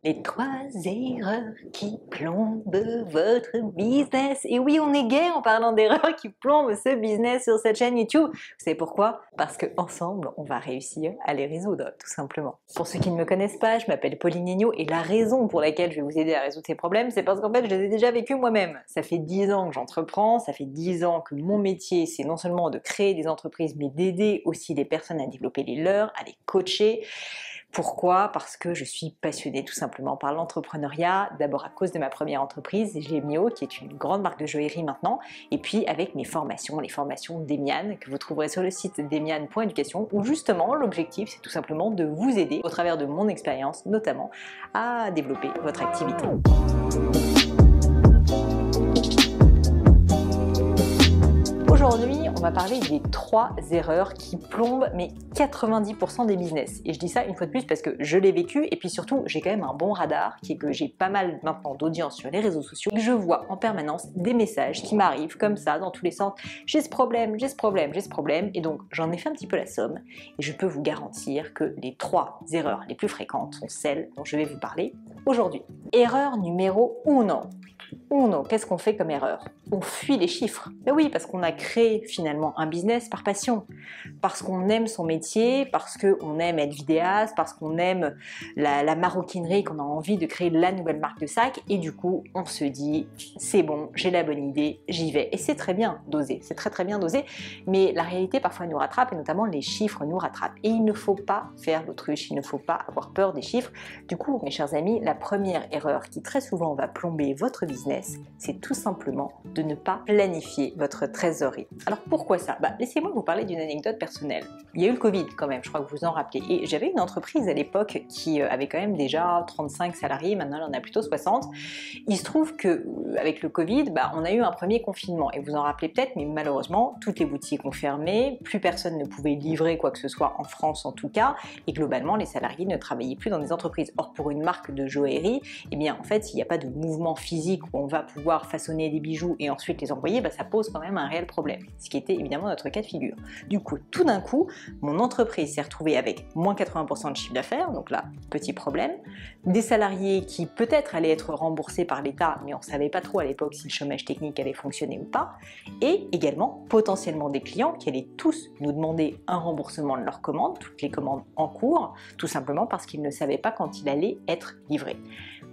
Les 3 erreurs qui plombent votre business. Et oui, on est gay en parlant d'erreurs qui plombent ce business sur cette chaîne YouTube. Vous savez pourquoi? Parce qu'ensemble, on va réussir à les résoudre, tout simplement. Pour ceux qui ne me connaissent pas, je m'appelle Pauline Agneau et la raison pour laquelle je vais vous aider à résoudre ces problèmes, c'est parce qu'en fait, je les ai déjà vécus moi-même. Ça fait 10 ans que j'entreprends, ça fait 10 ans que mon métier, c'est non seulement de créer des entreprises, mais d'aider aussi les personnes à développer les leurs, à les coacher. Pourquoi? Parce que je suis passionnée tout simplement par l'entrepreneuriat, d'abord à cause de ma première entreprise, Gemio, qui est une grande marque de joaillerie maintenant, et puis avec mes formations, les formations d'Emian, que vous trouverez sur le site demian.education, où justement l'objectif c'est tout simplement de vous aider, au travers de mon expérience notamment, à développer votre activité. Aujourd'hui, on va parler des 3 erreurs qui plombent mais 90% des business. Et je dis ça une fois de plus parce que je l'ai vécu et puis surtout j'ai quand même un bon radar qui est que j'ai pas mal maintenant d'audience sur les réseaux sociaux et que je vois en permanence des messages qui m'arrivent comme ça dans tous les sens. J'ai ce problème, j'ai ce problème, j'ai ce problème et donc j'en ai fait un petit peu la somme et je peux vous garantir que les 3 erreurs les plus fréquentes sont celles dont je vais vous parler aujourd'hui. Erreur numéro 1. Qu'est-ce qu'on fait comme erreur? On fuit les chiffres. Mais oui, parce qu'on a créé finalement un business par passion, parce qu'on aime son métier, parce qu'on aime être vidéaste, parce qu'on aime la maroquinerie, qu'on a envie de créer la nouvelle marque de sac, et du coup, on se dit, c'est bon, j'ai la bonne idée, j'y vais. Et c'est très bien d'oser, c'est très bien d'oser, mais la réalité parfois nous rattrape, et notamment les chiffres nous rattrapent. Et il ne faut pas faire l'autruche, il ne faut pas avoir peur des chiffres. Du coup, mes chers amis, la première erreur qui très souvent va plomber votre business, c'est tout simplement de ne pas planifier votre trésorerie. Alors pourquoi ça? Laissez-moi vous parler d'une anecdote personnelle. Il y a eu le Covid quand même, je crois que vous en rappelez. Et j'avais une entreprise à l'époque qui avait quand même déjà 35 salariés, maintenant elle en a plutôt 60. Il se trouve que avec le Covid, on a eu un premier confinement. Et vous en rappelez peut-être, mais malheureusement, toutes les boutiques ont fermé, plus personne ne pouvait livrer quoi que ce soit en France en tout cas, et globalement les salariés ne travaillaient plus dans des entreprises. Or pour une marque de joaillerie, eh bien en fait, s'il n'y a pas de mouvement physique où on va pouvoir façonner des bijoux et ensuite les envoyer, ça pose quand même un réel problème, ce qui était évidemment notre cas de figure. Du coup, tout d'un coup, mon entreprise s'est retrouvée avec moins 80% de chiffre d'affaires, donc là, petit problème, des salariés qui peut-être allaient être remboursés par l'État, mais on ne savait pas trop à l'époque si le chômage technique allait fonctionner ou pas, et également potentiellement des clients qui allaient tous nous demander un remboursement de leurs commandes, toutes les commandes en cours, tout simplement parce qu'ils ne savaient pas quand il allait être livré.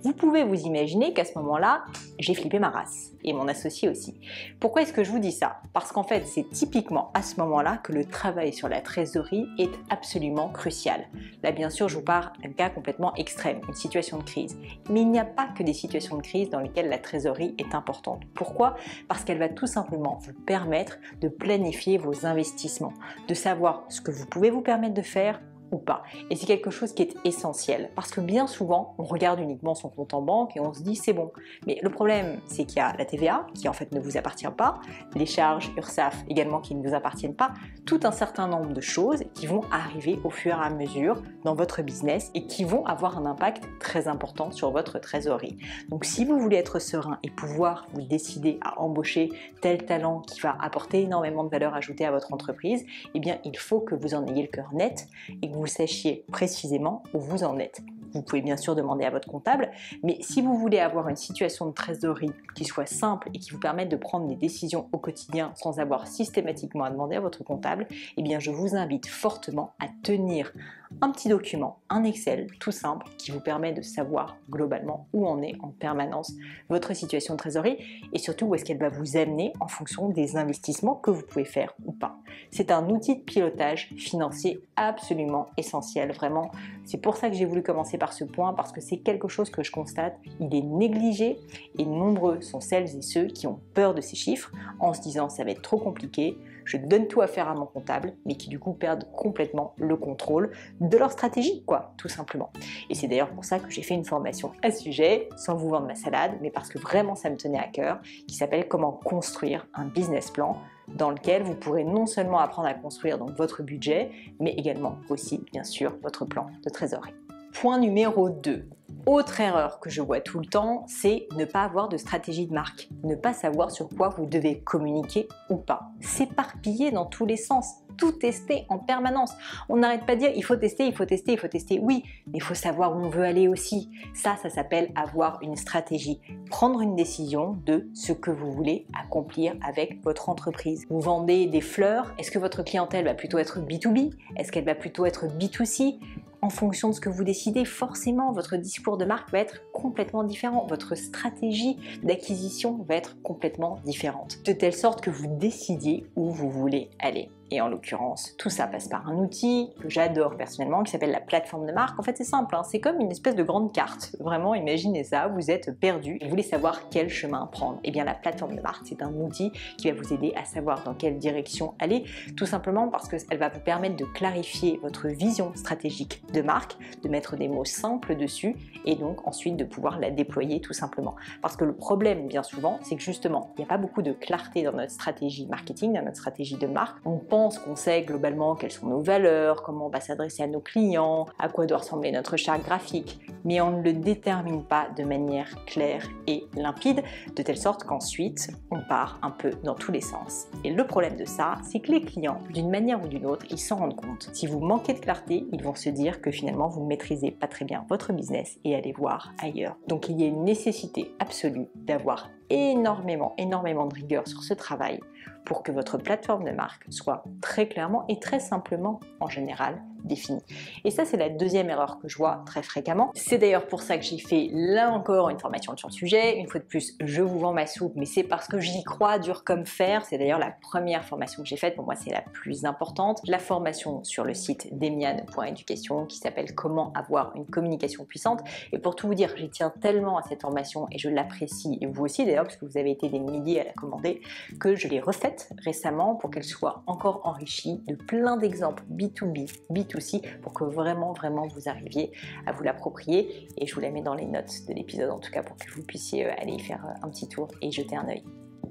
Vous pouvez vous imaginer qu'à ce moment-là, j'ai flippé ma race, et mon associé aussi. Pourquoi est-ce que je vous dis ça? Parce qu'en fait, c'est typiquement à ce moment-là que le travail sur la trésorerie est absolument crucial. Là, bien sûr, je vous parle d'un cas complètement extrême, une situation de crise. Mais il n'y a pas que des situations de crise dans lesquelles la trésorerie est importante. Pourquoi? Parce qu'elle va tout simplement vous permettre de planifier vos investissements, de savoir ce que vous pouvez vous permettre de faire ou pas. Et c'est quelque chose qui est essentiel parce que bien souvent, on regarde uniquement son compte en banque et on se dit c'est bon. Mais le problème, c'est qu'il y a la TVA qui en fait ne vous appartient pas, les charges URSSAF également qui ne vous appartiennent pas, tout un certain nombre de choses qui vont arriver au fur et à mesure dans votre business et qui vont avoir un impact très important sur votre trésorerie. Donc si vous voulez être serein et pouvoir vous décider à embaucher tel talent qui va apporter énormément de valeur ajoutée à votre entreprise, eh bien il faut que vous en ayez le cœur net et que vous sachiez précisément où vous en êtes. Vous pouvez bien sûr demander à votre comptable, mais si vous voulez avoir une situation de trésorerie qui soit simple et qui vous permette de prendre des décisions au quotidien sans avoir systématiquement à demander à votre comptable, eh bien je vous invite fortement à tenir un petit document, un Excel tout simple qui vous permet de savoir globalement où en est en permanence votre situation de trésorerie et surtout où est-ce qu'elle va vous amener en fonction des investissements que vous pouvez faire ou pas. C'est un outil de pilotage financier absolument essentiel, vraiment. C'est pour ça que j'ai voulu commencer par ce point parce que c'est quelque chose que je constate, il est négligé et nombreux sont celles et ceux qui ont peur de ces chiffres en se disant ça va être trop compliqué, je donne tout à faire à mon comptable, mais qui du coup perdent complètement le contrôle de leur stratégie, tout simplement. Et c'est d'ailleurs pour ça que j'ai fait une formation à ce sujet, sans vous vendre ma salade, mais parce que vraiment ça me tenait à cœur, qui s'appelle Comment construire un business plan, dans lequel vous pourrez non seulement apprendre à construire donc votre budget, mais également aussi, bien sûr, votre plan de trésorerie. Point numéro 2. Autre erreur que je vois tout le temps, c'est ne pas avoir de stratégie de marque, ne pas savoir sur quoi vous devez communiquer ou pas. S'éparpiller dans tous les sens, tout tester en permanence. On n'arrête pas de dire il faut tester, il faut tester, il faut tester. Oui, mais il faut savoir où on veut aller aussi. Ça s'appelle avoir une stratégie. Prendre une décision de ce que vous voulez accomplir avec votre entreprise. Vous vendez des fleurs, est-ce que votre clientèle va plutôt être B2B? Est-ce qu'elle va plutôt être B2C? En fonction de ce que vous décidez, forcément, votre discours de marque va être complètement différent. Votre stratégie d'acquisition va être complètement différente. De telle sorte que vous décidiez où vous voulez aller. Et en l'occurrence, tout ça passe par un outil que j'adore personnellement qui s'appelle la plateforme de marque. En fait, c'est simple, hein, c'est comme une espèce de grande carte. Vraiment, imaginez ça, vous êtes perdu et vous voulez savoir quel chemin prendre. Eh bien, la plateforme de marque, c'est un outil qui va vous aider à savoir dans quelle direction aller, tout simplement parce qu'elle va vous permettre de clarifier votre vision stratégique de marque, de mettre des mots simples dessus et donc ensuite de pouvoir la déployer tout simplement. Parce que le problème, bien souvent, c'est que justement, il n'y a pas beaucoup de clarté dans notre stratégie marketing, dans notre stratégie de marque. On pense qu'on sait globalement quelles sont nos valeurs, comment on va s'adresser à nos clients, à quoi doit ressembler notre charte graphique, mais on ne le détermine pas de manière claire et limpide, de telle sorte qu'ensuite, on part un peu dans tous les sens. Et le problème de ça, c'est que les clients, d'une manière ou d'une autre, ils s'en rendent compte. Si vous manquez de clarté, ils vont se dire que finalement, vous ne maîtrisez pas très bien votre business et allez voir ailleurs. Donc, il y a une nécessité absolue d'avoir énormément de rigueur sur ce travail pour que votre plateforme de marque soit très clairement et très simplement, en général, définie. Et ça, c'est la deuxième erreur que je vois très fréquemment. C'est d'ailleurs pour ça que j'ai fait là encore une formation sur le sujet. Une fois de plus, je vous vends ma soupe, mais c'est parce que j'y crois dur comme fer. C'est d'ailleurs la première formation que j'ai faite. Pour moi, c'est la plus importante. La formation sur le site demian.education qui s'appelle Comment avoir une communication puissante. Et pour tout vous dire, j'y tiens tellement à cette formation et je l'apprécie, et vous aussi d'ailleurs, parce que vous avez été des milliers à la commander, que je l'ai refaite récemment pour qu'elle soit encore enrichie de plein d'exemples B2B, B2C, pour que vraiment vous arriviez à vous l'approprier. Et je vous la mets dans les notes de l'épisode en tout cas pour que vous puissiez aller y faire un petit tour et jeter un œil.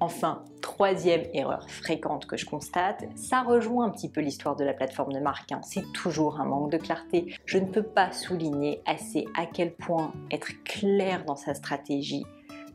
Enfin, troisième erreur fréquente que je constate, ça rejoint un petit peu l'histoire de la plateforme de marque, hein. C'est toujours un manque de clarté. Je ne peux pas souligner assez à quel point être clair dans sa stratégie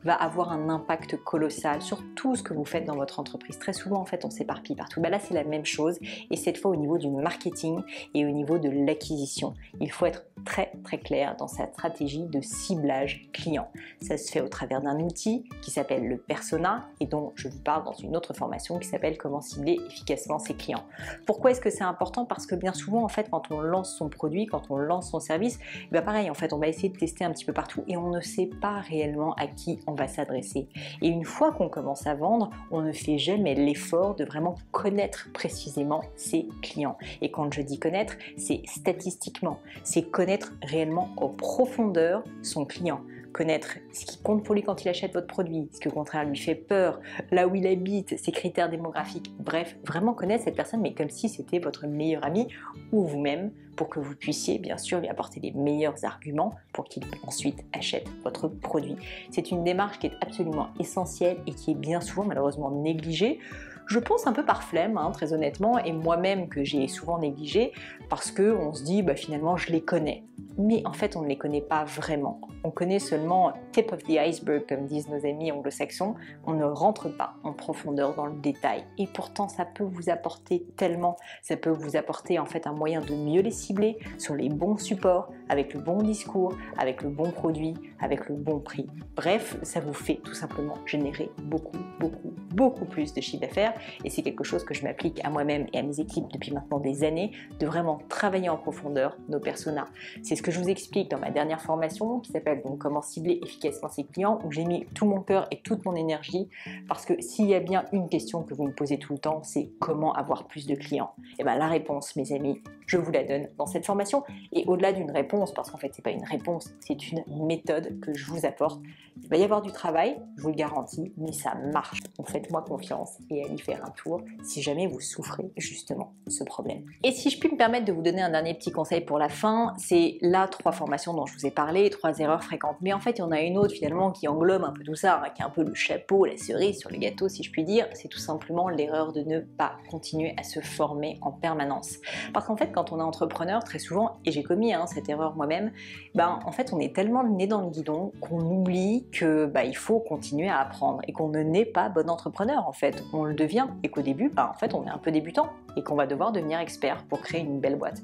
va avoir un impact colossal sur tout ce que vous faites dans votre entreprise. Très souvent, en fait, on s'éparpille partout. Là, c'est la même chose, et cette fois au niveau du marketing et au niveau de l'acquisition. Il faut être très clair dans sa stratégie de ciblage client. Ça se fait au travers d'un outil qui s'appelle le persona et dont je vous parle dans une autre formation qui s'appelle Comment cibler efficacement ses clients. Pourquoi est-ce que c'est important? Parce que bien souvent, en fait, quand on lance son produit, quand on lance son service, pareil, en fait, on va essayer de tester un petit peu partout et on ne sait pas réellement à qui on va s'adresser. Et une fois qu'on commence à vendre, on ne fait jamais l'effort de vraiment connaître précisément ses clients. Et quand je dis connaître, c'est statistiquement, c'est connaître réellement en profondeur son client. Connaître ce qui compte pour lui quand il achète votre produit, ce qui au contraire lui fait peur, là où il habite, ses critères démographiques, bref, vraiment connaître cette personne, mais comme si c'était votre meilleur ami ou vous-même, pour que vous puissiez bien sûr lui apporter les meilleurs arguments pour qu'il ensuite achète votre produit. C'est une démarche qui est absolument essentielle et qui est bien souvent malheureusement négligée. Je pense un peu par flemme, hein, très honnêtement, et moi-même que j'ai souvent négligé parce qu'on se dit finalement je les connais. Mais en fait on ne les connaît pas vraiment. On connaît seulement tip of the iceberg comme disent nos amis anglo-saxons. On ne rentre pas en profondeur dans le détail. Et pourtant ça peut vous apporter tellement. Ça peut vous apporter en fait un moyen de mieux les cibler sur les bons supports, avec le bon discours, avec le bon produit, avec le bon prix. Bref, ça vous fait tout simplement générer beaucoup plus de chiffre d'affaires. Et c'est quelque chose que je m'applique à moi-même et à mes équipes depuis maintenant des années, de vraiment travailler en profondeur nos personas. C'est ce que je vous explique dans ma dernière formation qui s'appelle donc Comment cibler efficacement ses clients, où j'ai mis tout mon cœur et toute mon énergie, parce que s'il y a bien une question que vous me posez tout le temps, c'est comment avoir plus de clients. Et la réponse, mes amis, je vous la donne dans cette formation. Et au-delà d'une réponse, parce qu'en fait c'est pas une réponse, c'est une méthode que je vous apporte. Il va y avoir du travail, je vous le garantis, mais ça marche. Donc faites-moi confiance et allez faire un tour si jamais vous souffrez justement de ce problème. Et si je puis me permettre de vous donner un dernier petit conseil pour la fin, c'est là 3 formations dont je vous ai parlé, 3 erreurs fréquentes. Mais en fait, il y en a une autre finalement qui englobe un peu tout ça, hein, qui est un peu le chapeau, la cerise sur le gâteau si je puis dire. C'est tout simplement l'erreur de ne pas continuer à se former en permanence. Parce qu'en fait, quand on est entrepreneur, très souvent, et j'ai commis cette erreur erreurs moi-même, en fait on est tellement le nez dans le guidon qu'on oublie que il faut continuer à apprendre et qu'on ne naît pas bon entrepreneur en fait, on le devient et qu'au début en fait on est un peu débutant et qu'on va devoir devenir expert pour créer une belle boîte.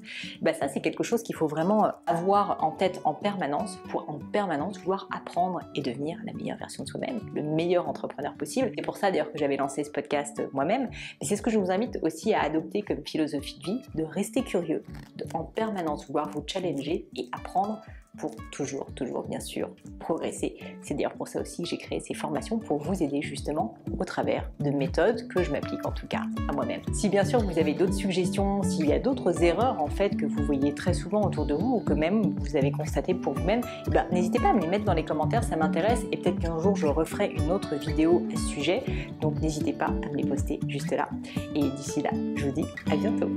Ça c'est quelque chose qu'il faut vraiment avoir en tête en permanence pour en permanence vouloir apprendre et devenir la meilleure version de soi-même, le meilleur entrepreneur possible. C'est pour ça d'ailleurs que j'avais lancé ce podcast moi-même, mais c'est ce que je vous invite aussi à adopter comme philosophie de vie, de rester curieux, de en permanence vouloir vous challenger et apprendre pour toujours bien sûr progresser. C'est d'ailleurs pour ça aussi que j'ai créé ces formations pour vous aider justement au travers de méthodes que je m'applique en tout cas à moi-même. Si bien sûr vous avez d'autres suggestions, s'il y a d'autres erreurs en fait que vous voyez très souvent autour de vous ou que même vous avez constaté pour vous-même, n'hésitez pas à me les mettre dans les commentaires, ça m'intéresse et peut-être qu'un jour je referai une autre vidéo à ce sujet, donc n'hésitez pas à me les poster juste là. Et d'ici là, je vous dis à bientôt.